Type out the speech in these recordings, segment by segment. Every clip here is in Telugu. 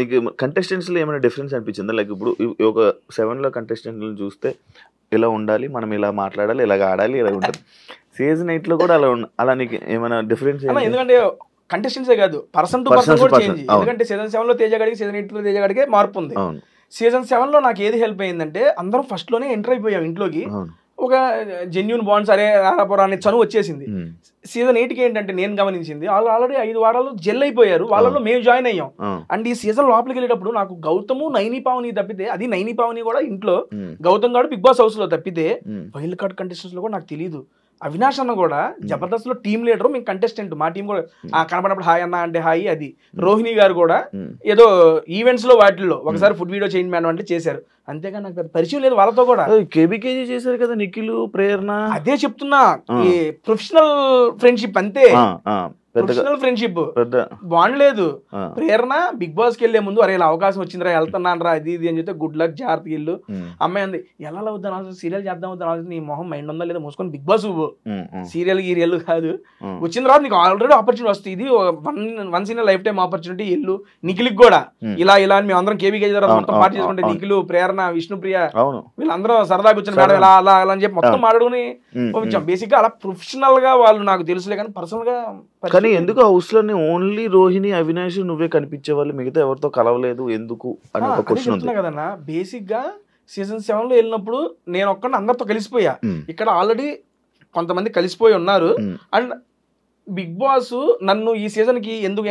నీకు కంటెస్టెంట్స్లో ఏమైనా డిఫరెన్స్ అనిపించిందా? లైక్ ఇప్పుడు ఒక 7లో కంటెస్టెంట్లను చూస్తే ఇలా ఉండాలి, మనం ఇలా మాట్లాడాలి, ఇలాగ ఆడాలి, ఇలా ఉంటుంది. సీజన్ 8లో కూడా అలా నీకు ఏమైనా డిఫరెన్స్? ఎందుకంటే కంటెస్టెంట్సే కాదు, పర్సన్ టు పర్సన్ కూడా చేంజ్. ఎందుకంటే సీజన్ 7లో తేజ గడికి, సీజన్ 8లో తేజ గడికే మార్పు ఉంది. సీజన్ 7లో నాకు ఏది హెల్ప్ అయ్యిందంటే అందరం ఫస్ట్లోనే ఎంటర్ అయిపోయాం ఇంట్లోకి, ఒక జెన్యూన్ బాండ్స్, అరే రారాపురా అనే చనువు వచ్చేసింది. సీజన్ 8కి ఏంటంటే నేను గమనించింది, వాళ్ళు ఆల్రెడీ 5 వారాలు జెల్ అయిపోయారు, వాళ్ళలో మేము జాయిన్ అయ్యాం. అండ్ ఈ సీజన్ లోపలికి వెళ్ళేటప్పుడు నాకు గౌతము, నైని పావని తప్పితే, అది నైని పావని కూడా ఇంట్లో, గౌతమ్ గారు బిగ్ బాస్ హౌస్ లో తప్పితే వైల్డ్ కార్డ్ కంటెస్టెంట్స్ లో కూడా నాకు తెలియదు. అవినాష్ అన్న కూడా జబర్దస్త్ లో టీమ్ లీడర్, మేము కంటెస్టెంట్, మా టీం కూడా కనపడినప్పుడు హాయ్ అన్న అంటే హాయ్. అది రోహిణి గారు కూడా ఏదో ఈవెంట్స్ లో వాటిల్లో ఒకసారి ఫుడ్ వీడియో చేయండి మేడం అంటే చేశారు, అంతేగా నాకు పరిచయం లేదు వాళ్ళతో కూడా. కేబీకేజీ చేశారు కదా నిఖిల్, ప్రేరణ. అదే చెప్తున్నా, ఈ ప్రొఫెషనల్ ఫ్రెండ్షిప్ అంతే, ప్రొఫెషనల్ ఫ్రెండ్షిప్ బాండ్ లేదు. ప్రేరణ బిగ్ బాస్ కి వెళ్లే ముందు అరే ఇలా అవకాశం వచ్చిందిరా, వెళ్తున్నాను రా అది ఇది అని చెప్తే గుడ్ లక్ జాగ్రత్తగా ఇల్లు. అమ్మాయి అంది ఎలా అవుద్దాం, సీరియల్ చేద్దాం అవుతాం, నీ మొహం మైండ్ ఉందా లేదా మూసుకొని బిగ్ బాస్ సీరియల్ గీరియల్ కాదు, వచ్చిన తర్వాత నీకు ఆల్రెడీ ఆపర్చునిటీ వస్తుంది, ఇది once in life time opportunity. ఇల్లు నిఖిల్కి కూడా ఇలా ఇలా అని మేము అందరం కేబీకే మొత్తం పార్టీ చేసుకుంటే, నిఖిల్, ప్రేరణ, విష్ణుప్రియ వీళ్ళందరూ సరదా కూర్చొని మేడం ఇలా అలా అలా అని చెప్పి మొత్తం మాట్లాడుకుని పంపించాం. బేసిక్ గా అలా ప్రొఫెషనల్ గా వాళ్ళు నాకు తెలుసులే కానీ పర్సనల్ గా. కానీ ఎందుకు హౌస్ లోనే ఓన్లీ రోహిణి, అవినాష్ నువ్వే కనిపించే వాళ్ళు, మిగతా ఎవరితో కలవలేదు ఎందుకు అని ఒక క్వశ్చన్ ఉంది కదన్నా. బేసిక్ గా సీజన్ 7లో వెళ్ళినప్పుడు నేను ఒక్కడిని అందరితో కలిసిపోయా, ఇక్కడ ఆల్రెడీ కొంతమంది కలిసిపోయి ఉన్నారు. అండ్ బిగ్ బాస్ నన్ను ఈ సీజన్ కి ఎందుకు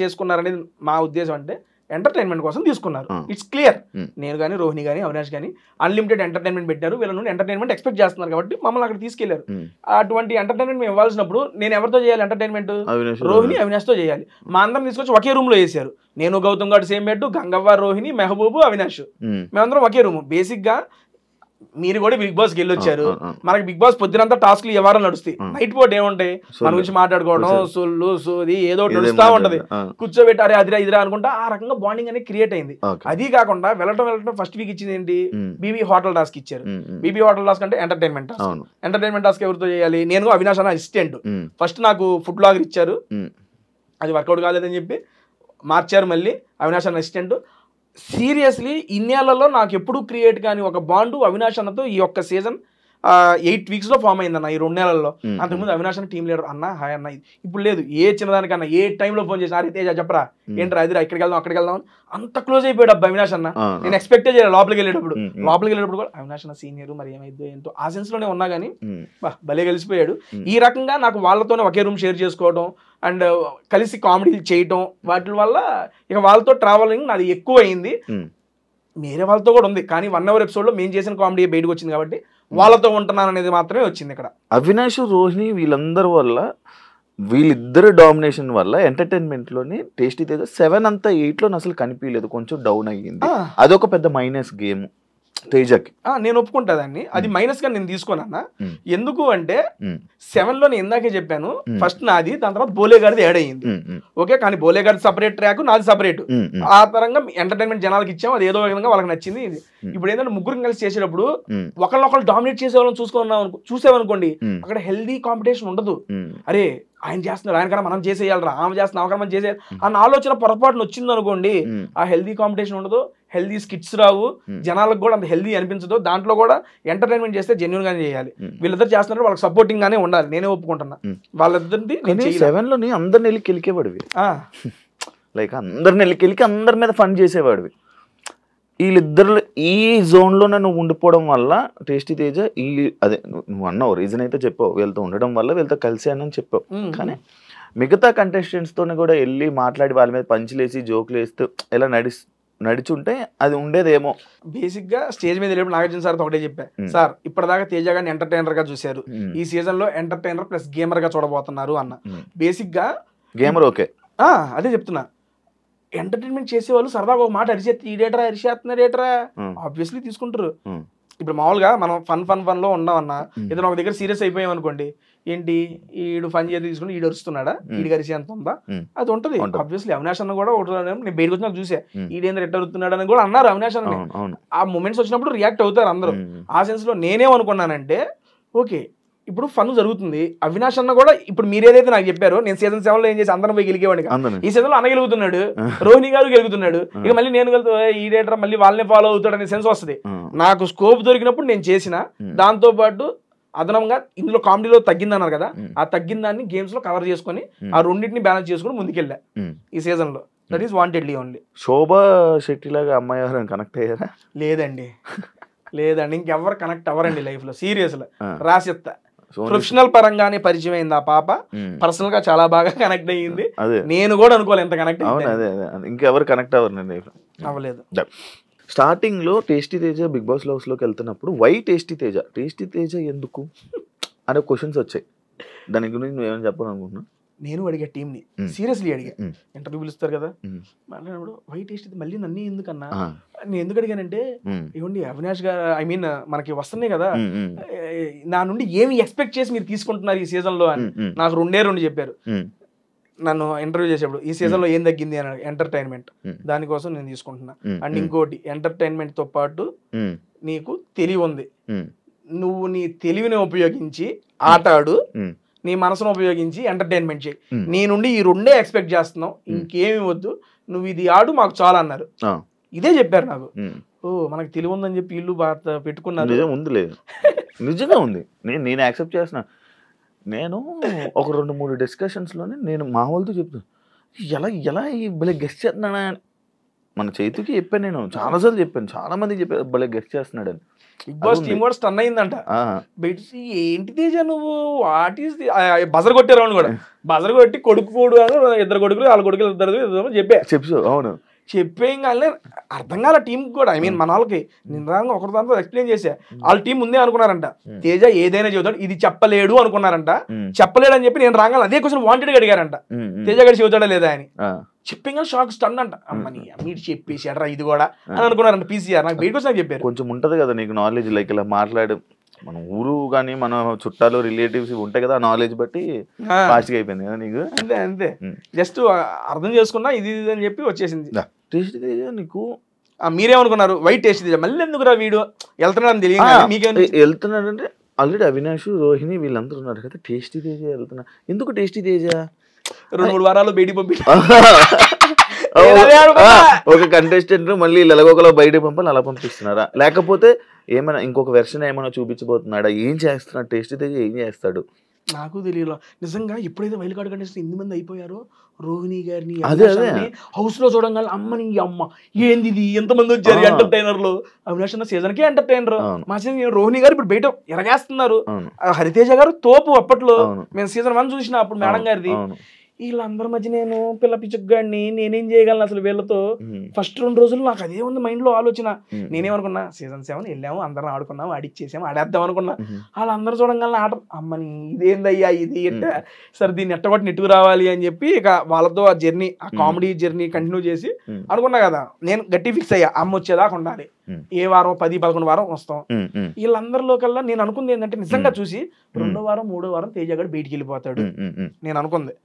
చేసుకున్నారనేది మా ఉద్దేశం అంటే ఎంటర్టైన్మెంట్ కోసం తీసుకున్నారు. It's clear. నేను కానీ, రోహిణి కానీ, అవినాష్ కానీ అన్లిమిటెడ్ ఎంటర్టైన్మెంట్ పెట్టారు, వీళ్ళ నుండి ఎంటర్టైన్మెంట్ ఎక్స్పెక్ట్ చేస్తున్నారు కాబట్టి మమ్మల్ని అక్కడ తీసుకెళ్లారు. అటువంటి ఎంటర్టైన్మెంట్ మేము ఇవ్వాల్సినప్పుడు నేను ఎవరితో చేయాలి ఎంటర్టైన్మెంట్? రోహిణి, అవినాష్తో చేయాలి. మా అందరం తీసుకొచ్చి ఒకే రూమ్ లో వేసారు. నేను, గౌతమ్ గారు సేమ్ బెడ్, గంగవ్వ, రోహిణి, మెహబూబు, అవినాష్, మేమందరం ఒకే రూమ్. బేసిక్ గా మీరు కూడా బిగ్ బాస్కి వెళ్ళి వచ్చారు, మనకి బిగ్ బాస్ పొద్దునంతా టాస్క్లు ఏ వారం నడుస్తాయి, నైట్ పూట ఏముంటాయి మన గురించి మాట్లాడుకోవడం, సొల్లు సోది ఏదో నడుస్తా ఉంటది, కూర్చోబెట్టారే అదిరా ఇదిరా అనుకుంటా ఆ రకంగా బాండింగ్ అనేది క్రియేట్ అయింది. అది కాకుండా వెళ్ళటం ఫస్ట్ వీక్ ఇచ్చింది ఏంటి, బీబీ హోటల్ టాస్క్ ఇచ్చారు. బీబీ హోటల్ టాస్క్ అంటే ఎంటర్టైన్మెంట్ టాస్క్. ఎంటర్టైన్మెంట్ టాస్క్ ఎవరితో చేయాలి? నేను, అవినాష్ అన్న అసిస్టెంట్. ఫస్ట్ నాకు ఫుడ్ బ్లాగర్ ఇచ్చారు, అది వర్కౌట్ కాలేదని చెప్పి మార్చారు, మళ్ళీ అవినాష్ అన్న అసిస్టెంట్. సీరియస్లీ ఇన్నేళ్లలో నాకు ఎప్పుడు క్రియేట్ కానీ ఒక బాండు అవినాష్ అన్నతో ఈ ఒక్క సీజన్ 8 వీక్స్ లో ఫామ్ అయిందన్న, ఈ 2 నెలల్లో. అంతకుముందు అవినాష్ అన్న టీం లీడర్, అన్న హాయ్ అన్న, ఇప్పుడు లేదు. ఏ చిన్నదానికన్నా ఏ టైంలో ఫోన్ చేసి అరే తేజ చెప్పరా ఏంట్రా అదిరా ఇక్కడికి వెళ్దాం అక్కడికి వెళ్దాం అంత క్లోజ్ అయిపోయాడు అబ్బా అవినాష్ అన్న. నేను ఎక్స్పెక్టే చేయలేదు లోపలికి వెళ్ళేటప్పుడు కూడా అవినాష్ అన్న సీనియర్, మరి ఏమైందో ఏంటో ఆ సెన్స్ లోనే ఉన్నా కానీ భలే కలిసిపోయాడు. ఈ రకంగా నాకు వాళ్ళతోనే ఒకే రూమ్ షేర్ చేసుకోవడం అండ్ కలిసి కామెడీలు చేయటం, వాటి వల్ల ఇక వాళ్ళతో ట్రావెలింగ్ నాది ఎక్కువ అయింది. వేరే వాళ్ళతో కూడా ఉంది కానీ 1 hour ఎపిసోడ్ లో మేము చేసిన కామెడీ బయటకు వచ్చింది కాబట్టి వాళ్ళతో ఉంటున్నాను అనేది మాత్రమే వచ్చింది. ఇక్కడ అవినాష్, రోహిణి వీళ్ళందరి వల్ల, వీళ్ళిద్దరు డామినేషన్ వల్ల ఎంటర్టైన్మెంట్ లోని టేస్టీ తేజ 7 అంతా 8లో అసలు కనిపించలేదు, కొంచెం డౌన్ అయ్యింది. అదొక పెద్ద మైనస్ గేమ్ తేజకి. నేను ఒప్పుకుంటా దాన్ని, అది మైనస్ గా నేను తీసుకోనన్నా. ఎందుకు అంటే 7లో నేను ఇందాకే చెప్పాను, ఫస్ట్ నాది, దాని తర్వాత బోలేగాడిది యాడ్ అయ్యింది. ఓకే, కానీ బోలేగాడి సపరేట్ ట్రాక్, నాది సపరేట్. ఆ తరంగా ఎంటర్టైన్మెంట్ జనాలకి ఇచ్చాము, అది ఏదో విధంగా వాళ్ళకి నచ్చింది. ఇప్పుడు ఏంటంటే ముగ్గురు కలిసి చేసేటప్పుడు ఒకళ్ళొకళ్ళు డామినేట్ చేసే వాళ్ళని చూసేవనుకోండి, అక్కడ హెల్దీ కాంపిటీషన్ ఉండదు. అరే ఆయన చేస్తున్నారు, ఆయనకన్నా మనం చేసేయాలరా, ఆమె చేస్తున్నా ఆమెకన్నా మనం చేసేయాలి అన్న ఆలోచన పొరపాటున వచ్చింది అనుకోండి, ఆ హెల్దీ కాంపిటీషన్ ఉండదు, హెల్దీ స్కిట్స్ రావు, జనాలకు కూడా అంత హెల్దీ అనిపించదు. దాంట్లో కూడా ఎంటర్టైన్మెంట్ చేస్తే జెన్యూన్ గానే చేయాలి. వీళ్ళిద్దరు చేస్తున్నారు, వాళ్ళకి సపోర్టింగ్ గానే ఉండాలి, నేనే ఒప్పుకుంటున్నా. వాళ్ళిద్దరిది 7లోని అందరిని వెళ్ళి కెలికేవాడివి, లైక్ అందరిని వెళ్ళి కెలికి అందరి మీద ఫన్ చేసేవాడివి. వీళ్ళిద్దరు ఈ జోన్లోనే నువ్వు ఉండిపోవడం వల్ల టేస్టీ తేజ అదే నువ్వు అన్నావు రీజన్ అయితే చెప్పావు, వీళ్ళతో ఉండడం వల్ల వీళ్ళతో కలిసానని చెప్పావు. కానీ మిగతా కంటెస్టెంట్స్తో కూడా వెళ్ళి మాట్లాడి వాళ్ళ మీద పంచులేసి జోకులు వేస్తూ ఇలా నడిచుంటే అది ఉండేదేమో. బేసిక్ గా స్టేజ్ మీద వెళ్ళినప్పుడు నాగార్జున సార్ ఒకటే చెప్పా, సార్ ఇప్పటిదాకా తేజ గారిని ఎంటర్టైనర్ గా చూశారు, ఈ సీజన్ లో ఎంటర్టైనర్ ప్లస్ గేమర్ గా చూడబోతున్నారు అన్న. బేసిక్ గా గేమర్ ఓకే, అదే చెప్తున్నా. ఎంటర్టైన్మెంట్ చేసేవాళ్ళు సరదాగా ఒక మాట అరిచేస్తున్నారేట్రా ఆబ్వియస్లీ తీసుకుంటారు. ఇప్పుడు మామూలుగా మనం ఫన్ లో ఉన్నామన్నా, ఏదైనా ఒక దగ్గర సీరియస్ అయిపోయాం అనుకోండి, ఏంటి ఈడు ఫన్ చేసి తీసుకుని ఈడు అరుస్తున్నాడా, ఈడు అరిసి ఎంత ఉందా, అది ఉంటది. ఆబ్వియస్లీ అవినాష్ అన్న కూడా నేను బయటకు వచ్చినా చూసా, ఈడేంద్ర ఎట్ట అరుస్తున్నాడు అని కూడా అన్నారు అవినాష్ అన్న. ఆ మూమెంట్స్ వచ్చినప్పుడు రియాక్ట్ అవుతారు అందరూ. ఆ సెన్స్ లో నేనేమనుకున్నానంటే ఓకే ఇప్పుడు ఫన్ జరుగుతుంది. అవినాష్ అన్న కూడా ఇప్పుడు మీరు ఏదైతే నాకు చెప్పారో నేను సీజన్ 7 లో ఏం చేసి అందరం పోయి గెలికేవాడిని. ఈ సీజన్ లో అన్న గెలుగుతున్నాడు, రోహిణి గారు గెలుగుతున్నాడు. ఇక మళ్ళీ నేను వెళ్తా ఈ డేటర్ మళ్ళీ వాళ్ళనే ఫాలో అవుతాడు అనే సెన్స్ వస్తుంది. నాకు స్కోప్ దొరికినప్పుడు నేను చేసిన దాంతో పాటు అదనంగా ఇందులో కామెడీలో తగ్గిందన్నారు కదా, ఆ తగ్గిన దాన్ని గేమ్స్ లో కవర్ చేసుకుని ఆ రెండింటిని బ్యాలెన్స్ చేసుకుని ముందుకెళ్ళా ఈ సీజన్ లో. That is wantedly only. Shobha Shetty లాగా అమ్మాయి ఎవరైనా కనెక్ట్ అయ్యారా? లేదండి, లేదండి, ఇంకెవరు కనెక్ట్ అవ్వరండి లైఫ్ లో. సీరియస్ లో రాసిస్తా. ప్రొఫెషనల్ పరంగానే పరిచయం అయింది ఆ పాప, పర్సనల్ గా చాలా బాగా కనెక్ట్ అయ్యింది. నేను కూడా అనుకోవాలి ఎంత కనెక్ట్ ఇంకెవరు కనెక్ట్ అవ్వరు అవ్వలేదు. స్టార్టింగ్ లో tasty Teja big boss house లోకి వెళ్తున్నప్పుడు వై టేస్టీ తేజ ఎందుకు అనే క్వశ్చన్స్ వచ్చాయి. దాని గురించి నువ్వేమైనా చెప్పాలనుకుంటున్నా? నేను అడిగా టీమ్ ని, సీరియస్లీ అడిగా. ఇంటర్వ్యూ పిలుస్తారు కదా, మాట్లాడినప్పుడు వై టేస్టీ మళ్ళీ నన్ను ఎందుకన్నా, నేను ఎందుకు అడిగానంటే ఇవ్వండి అవినాష్ గారు ఐ మీన్ మనకి వస్తున్నాయి కదా, నా నుండి ఏమి ఎక్స్పెక్ట్ చేసి మీరు తీసుకుంటున్నారు ఈ సీజన్ లో అని నాకు 2 చెప్పారు నన్ను ఇంటర్వ్యూ చేసేప్పుడు. ఈ సీజన్ లో ఏం తగ్గింది అని, ఎంటర్టైన్మెంట్, దానికోసం నేను తీసుకుంటున్నా. అండ్ ఇంకోటి ఎంటర్టైన్మెంట్ తో పాటు నీకు తెలివి ఉంది, నువ్వు నీ తెలివిని ఉపయోగించి ఆట ఆడు, నీ మనసును ఉపయోగించి ఎంటర్టైన్మెంట్ చేయి, నీ నుండి ఈ 2 ఎక్స్పెక్ట్ చేస్తున్నావు, ఇంకేమి వద్దు, నువ్వు ఇది ఆడు మాకు చాలా అన్నారు. ఇదే చెప్పారు నాకు. ఓ మనకు తెలివి ఉందని చెప్పి ఇల్లు పెట్టుకున్నారు. నిజంగా ఉంది, నేను యాక్సెప్ట్ చేస్తున్నా. నేను ఒక 2-3 డిస్కషన్స్ లోనే నేను మా వాళ్ళతో చెప్తాను, ఎలా భలే గెస్ట్ చేస్తున్నాడా. మన చేతికి చెప్పాను, నేను చాలాసార్లు చెప్పాను, చాలా మందికి చెప్పాను భలే గెస్ట్ చేస్తున్నాడు అని. బిగ్ బాస్ టీమ్ కూడా స్టన్ అయిందంట. ఏంటి తేజ నువ్వు వాట్ ఈస్ బజర్ కొట్టారు కూడా, బజర్ కొట్టి కొడుకు 2 కొడుకులు 4 కొడుకులు 2 చెప్పు. అవును చెప్పేం కానీ అర్థం కాల టీం కూడా. ఐ మీన్ మన వాళ్ళకి నేను ఒకరి దాంతో ఎక్స్ప్లెయిన్ చేసా. వాళ్ళ టీం ముందే అనుకున్నారంట తేజ ఏదైనా చెబుతాడు, ఇది చెప్పలేడు అనుకున్నారంట. చెప్పలేడు అని చెప్పి నేను రాగానే అదే క్వశ్చన్ వాంటెడ్ గా అడిగారంట, తేజ గడి చెబుతాడా లేదా అని. చెప్పిన షాక్ స్టన్ అంట. అమ్మని మీరు చెప్పేసాడరా ఇది కూడా అని అనుకున్నారంట పీసీఆర్. నాకు బయటకు వచ్చి చెప్పారు. కొంచెం ఉంటది కదా నీకు నాలెడ్జ్, లైక్ ఇలా మాట్లాడు, మన ఊరు కానీ మన చుట్టాలు రిలేటివ్స్ ఉంటాయి కదా, నాలెడ్జ్ బట్టి ఫాస్ట్గా అయిపోయింది కదా నీకు. అంతే జస్ట్ అర్థం చేసుకున్నా ఇది అని చెప్పి వచ్చేసింది. టేస్టీ తేజ నీకు మీరేమనుకున్నారు వై టేస్టీ తేజ మళ్ళీ ఎందుకురా వీడు వెళ్తున్నాడని తెలియదు. వెళ్తున్నాడంటే ఆల్రెడీ అవినాష్ రోహిణి వీళ్ళందరూ ఉన్నారు కదా, టేస్టీ తేజ వెళ్తున్నా. ఎందుకు టేస్టీ తేజ 2-3 వారాలు బయటికి పంపి ఒక కంటెస్టెంట్ మళ్ళీ ఎలాగోకలా బయటకు పంపాలి, అలా పంపిస్తున్నారా? లేకపోతే ఏమైనా ఇంకొక వెర్షన్ ఏమైనా చూపించబోతున్నాడా? ఏం చేస్తున్నాడు టేస్టీ తేజ, ఏం చేస్తాడు నాకు తెలియదు నిజంగా. ఎప్పుడైతే వైల్డ్ కార్డ్ కంటెస్టెంట్ 8 మంది అయిపోయారో రోహిణి గారిని హౌస్ లో చూడంగానే అమ్మని అమ్మ ఏంది ఇది ఎంతమంది వచ్చారు ఎంటర్టైనర్లు. అవినాష్ అన్న సీజన్ కే ఎంటర్టైనర్, మా సీజన్ రోహిణి గారు ఇప్పుడు బయట ఎరగేస్తున్నారు. హరితేజ గారు తోపు అప్పట్లో, మేము సీజన్ 1 చూసిన అప్పుడు మేడం గారిది. వీళ్ళందరి మధ్య నేను పిల్ల పిచ్చుగాడిని నేనేం చేయగలను అసలు వీళ్ళతో. ఫస్ట్ 2 రోజులు నాకు అదే ఉంది మైండ్ లో ఆలోచన. నేనేమనుకున్నా సీజన్ 7 వెళ్ళాము, అందరం ఆడుకున్నాము, ఆడిచ్చేసాము, ఆడేద్దాం అనుకున్నా. వాళ్ళందరూ చూడంగానే ఆట అమ్మని ఇదేందయ్యా ఇది సరే దీన్ని ఎట్టగొట్టి నెట్టుకు రావాలి అని చెప్పి ఇక వాళ్ళతో ఆ జర్నీ, ఆ కామెడీ జర్నీ కంటిన్యూ చేసి అనుకున్నా కదా. నేను గట్టి ఫిక్స్ అయ్యా అమ్మ వచ్చేదాకా ఉండాలి, ఏ వారం 10-11 వారం వస్తాం. వీళ్ళందరిలో కల్లా నేను అనుకుంది ఏంటంటే నిజంగా చూసి 2వ వారం 3వ వారం తేజ గారు బయటికి వెళ్ళిపోతాడు నేను అనుకుంది.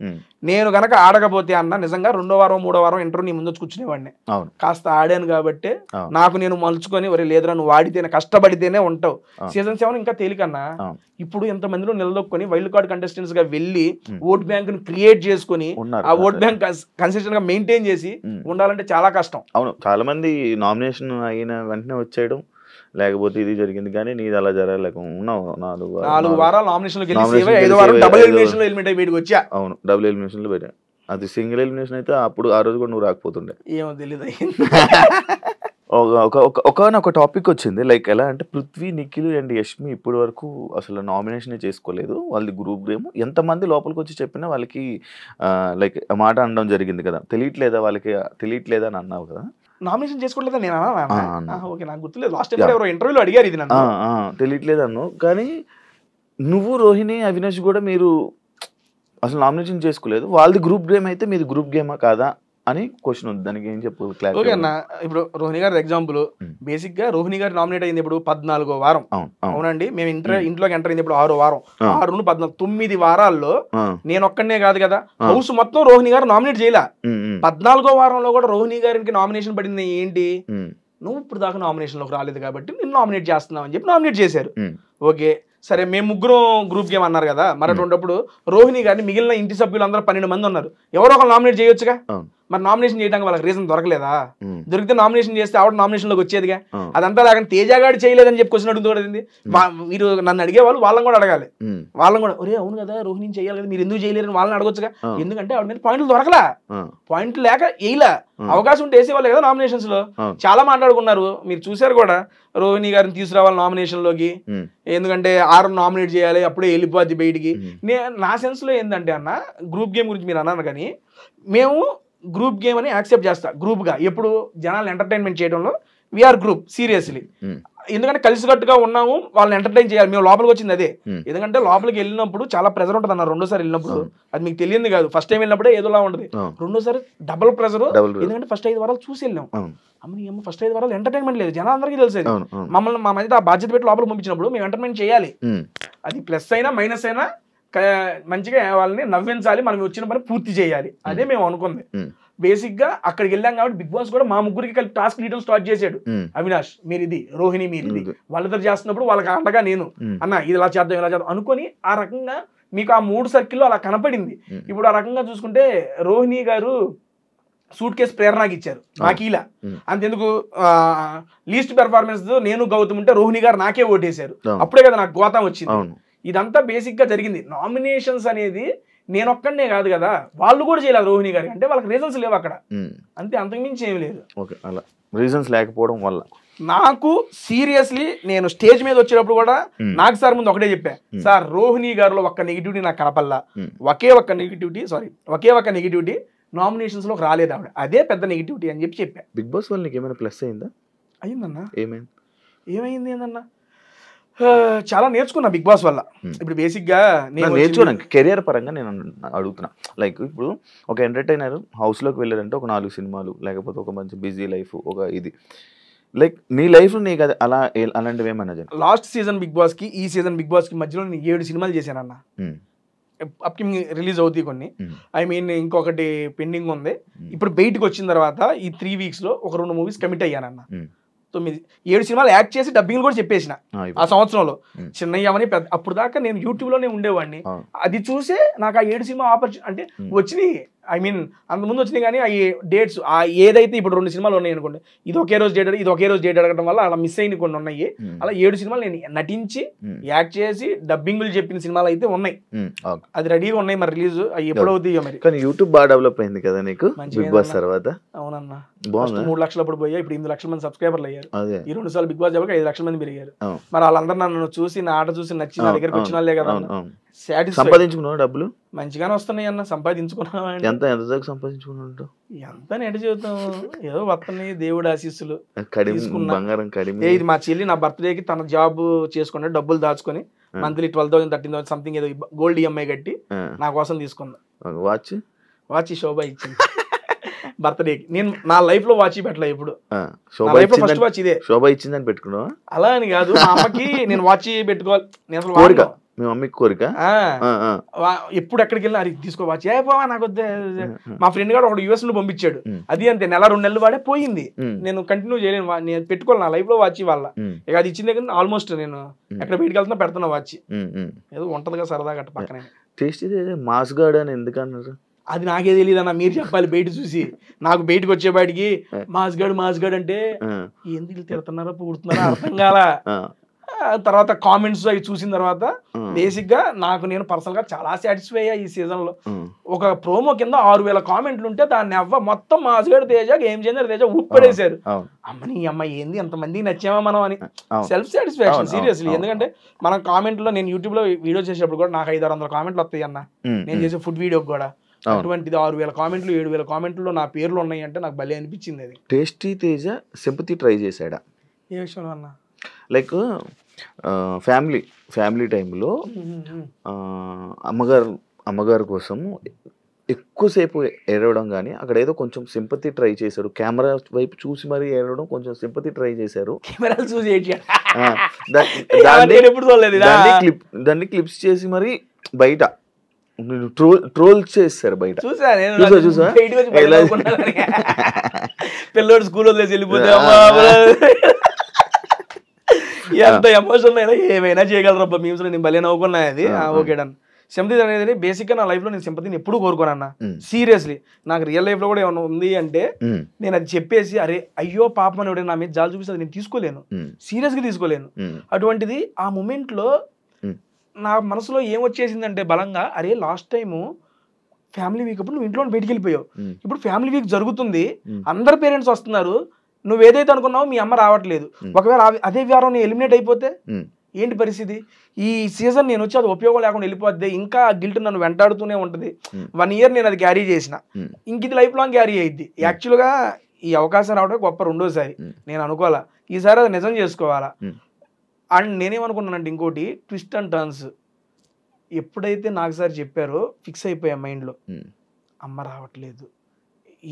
నేను గనక ఆడకపోతే అన్న నిజంగా 2వ వారం 3వ వారం ఇంటర్వ్యూ నీ ముందు కూర్చునేవాడిని. కాస్త ఆడాను కాబట్టి నాకు నేను మలుచుకొని ఒరే లేదురా నువ్వు ఆడితేనే కష్టపడితేనే ఉంటావు. సీజన్ 7 ఇంకా తేలికన్నా. ఇప్పుడు ఎంతమందిలో నిలదొక్కుని వైల్డ్ కార్డ్ కంటెస్టెంట్స్ గా వెళ్ళి ఓట్ బ్యాంక్ ని క్రియేట్ చేసుకుని ఆ ఓట్ బ్యాంక్ కన్సిస్టెంట్ గా మెయింటైన్ చేసి ఉండాలంటే చాలా కష్టం. అవును, చాలా మంది నామినేషన్ అయిన వెంటనే వచ్చేయడం, లేకపోతే ఇది జరిగింది. కానీ నీది అలా జరగలేక ఉన్నావు 4 వారాలు నామినేషన్ డబుల్ ఎలిమినేషన్ లో ఎలిమినేట్ అయ్యి బయటకు వచ్చా. అవును, డబుల్ ఎలిమినేషన్ లో పెట్టా. అది సింగిల్ ఎలిమినేషన్ అయితే అప్పుడు ఆ రోజు కూడా నువ్వు రాకపోతుండే. ఏమో తెలియదు. ఒక టాపిక్ వచ్చింది, లైక్ ఎలా అంటే పృథ్వీ, నిఖిల్ అండ్ యష్మి ఇప్పటి వరకు అసలు నామినేషన్ చేసుకోలేదు. వాళ్ళది గ్రూప్ గేమ్. ఎంతమంది లోపలికి వచ్చి చెప్పినా వాళ్ళకి లైక్ మాట అనడం జరిగింది కదా. తెలియట్లేదా అని అన్నావు కదా. నామినేషన్ చేసుకోవట్లేదా నేను ఓకే నాకు గుర్తులేదు. లాస్ట్ టైం ఎవరో ఇంటర్వ్యూలో అడిగారు ఇది నన్ను. తెలియట్లేదు అన్నావు. కానీ నువ్వు రోహిణి అవినాష్ కూడా మీరు అసలు నామినేషన్ చేసుకోలేదు. వాళ్ళది గ్రూప్ గేమ్ అయితే మీది గ్రూప్ గేమా కాదా అని క్వశ్చన్ ఉంది. దానికి ఏం చెప్పు? ఓకే అన్న, ఇప్పుడు రోహిణి గారి ఎగ్జాంపుల్ బేసిక్ గా రోహిణి గారు నామినేట్ అయింది ఇప్పుడు 14వ వారం. అవునండి, మేము ఇంట్లోకి ఎంటర్ అయింది ఇప్పుడు 6వ వారం. 6 నుండి 14 9 వారాల్లో నేను ఒక్కడనే కాదు కదా, హౌస్ మొత్తం రోహిణి గారు నామినేట్ చేయలే. 14వ వారంలో కూడా రోహిణి గారికి నామినేషన్ పడింది. ఏంటి నువ్వు ఇప్పుడు దాకా నామినేషన్ లోకి రాలేదు కాబట్టి నిన్ను నామినేట్ చేస్తున్నావు అని చెప్పి నామినేట్ చేశారు. ఓకే సరే మేము ముగ్గురు గ్రూప్ గేమ్ అన్నారు కదా, మరి అటువంటిప్పుడు రోహిణి గారిని మిగిలిన ఇంటి సభ్యులు అందరూ 12 మంది ఉన్నారు, ఎవరో ఒకరు నామినేట్ చేయొచ్చుగా. మరి నామినేషన్ చేయడానికి వాళ్ళకి రీజన్ దొరకలేదా? దొరికితే నామినేషన్ చేస్తే ఆవిడ నామినేషన్ లోకి వచ్చేదిగా. అదంతా లేకుండా తేజగాడు చేయలేదని చెప్పి క్వశ్చన్ అడుగుతుంది. మీరు నన్ను అడిగేవాళ్ళు వాళ్ళని కూడా అడగాలి, వాళ్ళని కూడా ఒరే అవును కదా రోహిణి చేయాలి కదా, మీరు ఎందుకు చేయలేరని వాళ్ళని అడగొచ్చుగా. ఎందుకంటే ఆవిడ మీద పాయింట్లు దొరకలా, పాయింట్లు లేక వేయలా, అవకాశం ఉంటే వేసేవాళ్ళు కదా నామినేషన్స్ లో. చాలా మాట్లాడుకున్నారు, మీరు చూసారు కూడా. రోహిణి గారిని తీసుకురావాలి నామినేషన్ లోకి, ఎందుకంటే 6 నామినేట్ చేయాలి, అప్పుడే వెళ్ళిపోద్ది బయటికి. నా సెన్స్ లో ఏంటంటే అన్న, గ్రూప్ గేమ్ గురించి మీరు అన్నారు కానీ మేము గ్రూప్ గేమ్ అని యాక్సెప్ట్ చేస్తా. గ్రూప్ గా ఎప్పుడు జనాలను ఎంటర్టైన్మెంట్ చేయడంలో వీఆర్ గ్రూప్ సీరియస్లీ. ఎందుకంటే కలిసికట్టుగా ఉన్నాము, వాళ్ళని ఎంటర్టైన్ చేయాలి. మేము లోపలికి వచ్చింది అదే. ఎందుకంటే లోపలికి వెళ్ళినప్పుడు చాలా ప్రెజర్ ఉంటుంది అన్న. రెండోసారి వెళ్ళినప్పుడు అది మీకు తెలియదు కాదు, ఫస్ట్ టైం వెళ్ళినప్పుడే ఏదోలా ఉంటుంది, రెండోసారి డబుల్ ప్రెజర్. ఎందుకంటే ఫస్ట్ 5 వారాలు చూసి వెళ్ళాం. అమ్మ ఫస్ట్ 5 వారాలు ఎంటర్టైన్మెంట్ లేదు, జనాలందరికీ తెలిసేది. మమ్మల్ని మా మధ్య ఆ బాధ్యత పెట్టి లోపలికి పంపించినప్పుడు మేము ఎంటర్టైన్మెంట్ చేయాలి. అది ప్లస్ అయినా మైనస్ అయినా మంచిగా వాళ్ళని నవ్వించాలి, మనం వచ్చిన పని పూర్తి చేయాలి, అదే మేము అనుకుంది. బేసిక్ గా అక్కడికి వెళ్ళాం కాబట్టి బిగ్ బాస్ కూడా మా ముగ్గురికి కలిపి టాస్క్ తీయడం స్టార్ట్ చేశాడు. అవినాష్ మీరు ఇది, రోహిణి మీరు ఇది, వాళ్ళిద్దరు చేస్తున్నప్పుడు వాళ్ళకి అండగా నేను అన్న ఇది ఇలా చేద్దాం ఇలా చేద్దాం అనుకొని ఆ రకంగా మీకు ఆ 3 సర్కిల్లో అలా కనపడింది. ఇప్పుడు ఆ రకంగా చూసుకుంటే రోహిణి గారు సూట్ కేసు ప్రేరణకి ఇచ్చారు, నాకీలా. అంతెందుకు లీస్ట్ పెర్ఫార్మెన్స్ నేను గౌతమ్ ఉంటే రోహిణి గారు నాకే ఓటేశారు, అప్పుడే కదా నాకు గోతం వచ్చింది. ఇదంతా బేసిక్ గా జరిగింది. నామినేషన్స్ అనేది నేను ఒక్కడనే కాదు కదా, వాళ్ళు కూడా చేయలేదు రోహిణి గారికి, అంటే వాళ్ళకి రీజన్స్ లేవు అక్కడ, అంతే, అంతకుమించి ఏమి లేదు. అలా రీజన్స్ లేకపోవడం వల్ల నాకు సీరియస్లీ నేను స్టేజ్ మీద వచ్చేటప్పుడు కూడా నాకు సార్ ముందు ఒకటే చెప్పా, సార్ రోహిణి గారిలో ఒక్క నెగిటివిటీ నాకు కనపల్లా, ఒకే ఒక్క నెగిటివిటీ నామినేషన్స్ లో రాలేదు ఆవిడ, అదే పెద్ద నెగిటివిటీ అని చెప్పా. బిగ్ బాస్ వల్ల నీకు ఏమైనా ప్లస్ అయిందా? అయిందన్నా. ఏమైంది ఏందన్నా, చాలా నేర్చుకున్నా బిగ్ బాస్ వల్ల. ఇప్పుడు బేసిక్ గా నేను నేర్చుకున్నాను కెరియర్ పరంగా. నేను అడుగుతున్నా, లైక్ ఇప్పుడు ఒక ఎంటర్టైనర్ హౌస్ లోకి వెళ్ళారంటే ఒక 4 సినిమాలు, లేకపోతే ఒక మంచి బిజీ లైఫ్, ఒక ఇది, లైక్ నీ లైఫ్ నీకు అది అలా అలాంటివి ఏమన్నా? లాస్ట్ సీజన్ బిగ్ బాస్ కి ఈ సీజన్ బిగ్ బాస్ కి మధ్యలో నేను 7 సినిమాలు చేశానన్న. అప్కమింగ్ రిలీజ్ అవుతాయి కొన్ని, ఐ మీన్ ఇంకొకటి పెండింగ్ ఉంది. ఇప్పుడు బయటకు వచ్చిన తర్వాత ఈ 3 వీక్స్ లో ఒక 2 మూవీస్ కమిట్ అయ్యానన్న. 7 సినిమాలు యాక్ట్ చేసి డబ్బింగ్ కూడా చెప్పేసిన ఆ సంవత్సరంలో. చిన్నయ్యమని పెద్ద అప్పుడు దాకా నేను యూట్యూబ్ లోనే ఉండేవాడిని, అది చూసే నాకు ఆ 7 సినిమా ఆపర్చునిటీ అంటే వచ్చినాయి. ఐ మీన్ అంతకుముందు వచ్చినాయి కానీ ఆ డేట్స్ ఏదైతే ఇప్పుడు 2 సినిమాలు ఉన్నాయి అనుకోండి, ఇది ఒకే రోజు డేట్ అడగడం వల్ల అలా మిస్ అయిన కొన్ని ఉన్నాయి. అలా 7 సినిమాలు నేను నటించి యాక్ట్ చేసి డబ్బింగ్లు చెప్పిన సినిమాలు అయితే ఉన్నాయి, అది రెడీగా ఉన్నాయి. మరి రిలీజ్ ఎప్పుడవుతాయో మరి. కానీ యూట్యూబ్ బాగా డెవలప్ అయింది కదా నీకు బిగ్ బాస్ తర్వాత? అవునన్నా, 3 లక్షలు అప్పుడు పోయా, ఇప్పుడు 8 లక్షల మంది సబ్స్క్రైబర్లు అయ్యారు. ఈ 2 సార్లు బిగ్ బాస్ చెప్పక 5 లక్షల మంది పెరిగారు. మరి వాళ్ళందరూ నన్ను చూసి నా ఆట చూసి నచ్చి నా దగ్గరకు వచ్చిన వాళ్ళే కదా. సంపాదించుకున్నావు డబ్బులు? మంచిగానే వస్తున్నాయి అన్న, సంపాదించుకున్నావు. ఎంత సంపాదించుకున్నావు? ఎంత నెట జీవితం ఏదో వస్తున్నాయి, దేవుడు ఆశీస్సులు. బంగారం కడిమి. ఇది మా చెల్లి నా బర్త్డేకి తన జాబ్ చేసుకుని డబ్బులు దాచుకొని మంత్లీ 12,000 13,000 సంథింగ్ ఏదో గోల్డ్ ఈఎంఐ కట్టి నా కోసం తీసుకుందా. వాచ్ శోభ ఇచ్చింది బర్త్డేకి. నేను నా లైఫ్ లో వాచ్ పెట్టలే ఇప్పుడు, ఫస్ట్ వాచ్ ఇదే. శోభ ఇచ్చిందని పెట్టుకున్నావా? అలా అని కాదు, మా అమ్మకి నేను వాచ్ పెట్టుకోవాలి, నేను అసలు మీ మమ్మీకి కోరిక. ఎప్పుడు ఎక్కడికి వెళ్ళినా అది తీసుకో వాచ్, ఏ పోవా నాకు వద్దే. మా ఫ్రెండ్ గారు ఒకటి US లో పంపించాడు, అది అంతే నెల 2 నెలలు వాడే పోయింది. నేను కంటిన్యూ చేయలేను, నేను పెట్టుకోవాలి నా లైఫ్ లో వాచ్ వల్ల. ఇక అది ఇచ్చిన దగ్గర ఆల్మోస్ట్ నేను ఎక్కడ బయటకు వెళ్తున్నా పెడుతున్నా వాచ్, ఏదో ఉంటదిగా సరదాగా అట్ట పక్కనే. టేస్టీ మాస్ గార్డ్ అని ఎందుకు అన్నారు? అది నాకే తెలియదు అన్న, మీరు చెప్పాలి బయట చూసి. నాకు బయటకు వచ్చే బయటికి మాస్ గార్డ్ అంటే ఎందుకు తిడుతున్నారో పూడుతున్నారో అర్థం కాల. తర్వాత కామెంట్స్ అవి చూసిన తర్వాత బేసిక్ గా నాకు నేను పర్సనల్ గా చాలా సాటిస్ఫై అయ్యా ఈ సీజన్ లో. ఒక ప్రోమో కింద 6,000 కామెంట్లు ఉంటే దాన్ని మొత్తం మాస్గడ్ తేజ గేమ్ చేంజర్ తేజ ఉప్పడేశారు. అమ్మని అమ్మాయి ఏంది ఎంతమందికి నచ్చామా మనం అని సెల్ఫ్ సాటిస్ఫాక్షన్ సీరియస్లీ. ఎందుకంటే మనం కామెంట్ లో నేను యూట్యూబ్ లో వీడియో చేసేటప్పుడు కూడా నాకు 500-600 కామెంట్లు వస్తాయి అన్న, నేను చేసే ఫుడ్ వీడియోకి కూడా. అటువంటిది 6,000 కామెంట్లు 7,000 కామెంట్లు నా పేర్లు ఉన్నాయి అంటే నాకు భలే అనిపించింది. అది టేస్టీ తేజ సింపతి ట్రై చేశాడా? ఏ విషయంలో అన్న? లైక్ ఫ్యామిలీ టైంలో అమ్మగారు కోసం ఎక్కువసేపు ఏడవడం కానీ అక్కడ ఏదో కొంచెం సింపతి ట్రై చేశాడు, కెమెరా వైపు చూసి మరీ ఏడవడం, కొంచెం సింపతి ట్రై చేశారు. కెమెరాలు చూసి దాన్ని క్లిప్స్ చేసి మరి బయట ట్రోల్ చేస్తారు బయట. చూసా పిల్లోడు స్కూల్ వదిలేసి వెళ్ళిపోతే ఎంత ఎమోషనల్ అయినా ఏమైనా చేయగలరు మీమ్స్ నేను భలే నవ్వుకున్నా అది ఓకే డన్. సింపతి అనేది బేసిక్గా నా లైఫ్లో నేను సింపతిని ఎప్పుడు కోరుకోనన్నా సీరియస్లీ. నాకు రియల్ లైఫ్లో కూడా ఏమైనా ఉంది అంటే నేను అది చెప్పేసి అరే అయ్యో పాపం అని నా మీద జాలి చూపిస్తే నేను తీసుకోలేను, సీరియస్గా తీసుకోలేను. అటువంటిది ఆ మూమెంట్లో నా మనసులో ఏమొచ్చేసిందంటే బలంగా అరే లాస్ట్ టైము ఫ్యామిలీ వీక్ అప్పుడు నువ్వు ఇంట్లో బయటికి వెళ్ళిపోయావు, ఇప్పుడు ఫ్యామిలీ వీక్ జరుగుతుంది, అందరు పేరెంట్స్ వస్తున్నారు, నువ్వేదైతే అనుకున్నావో మీ అమ్మ రావట్లేదు, ఒకవేళ అదే వారం నేను ఎలిమినేట్ అయిపోతే ఏంటి పరిస్థితి? ఈ సీజన్ నేను వచ్చి అది ఉపయోగం లేకుండా వెళ్ళిపోద్ది, ఇంకా గిల్ట్ నన్ను వెంటాడుతూనే ఉంటుంది. 1 year నేను అది క్యారీ చేసిన, ఇంక ఇది లైఫ్ లాంగ్ క్యారీ అయ్యిద్ది. యాక్చువల్గా ఈ అవకాశం రావడం గొప్ప రెండోసారి, నేను అనుకోవాలా ఈసారి అది నిజం చేసుకోవాలా. అండ్ నేనేమనుకున్నానంటే ఇంకోటి ట్విస్ట్ అండ్ టర్న్స్ ఎప్పుడైతే నాకు సార్ చెప్పారో ఫిక్స్ అయిపోయా మైండ్లో, అమ్మ రావట్లేదు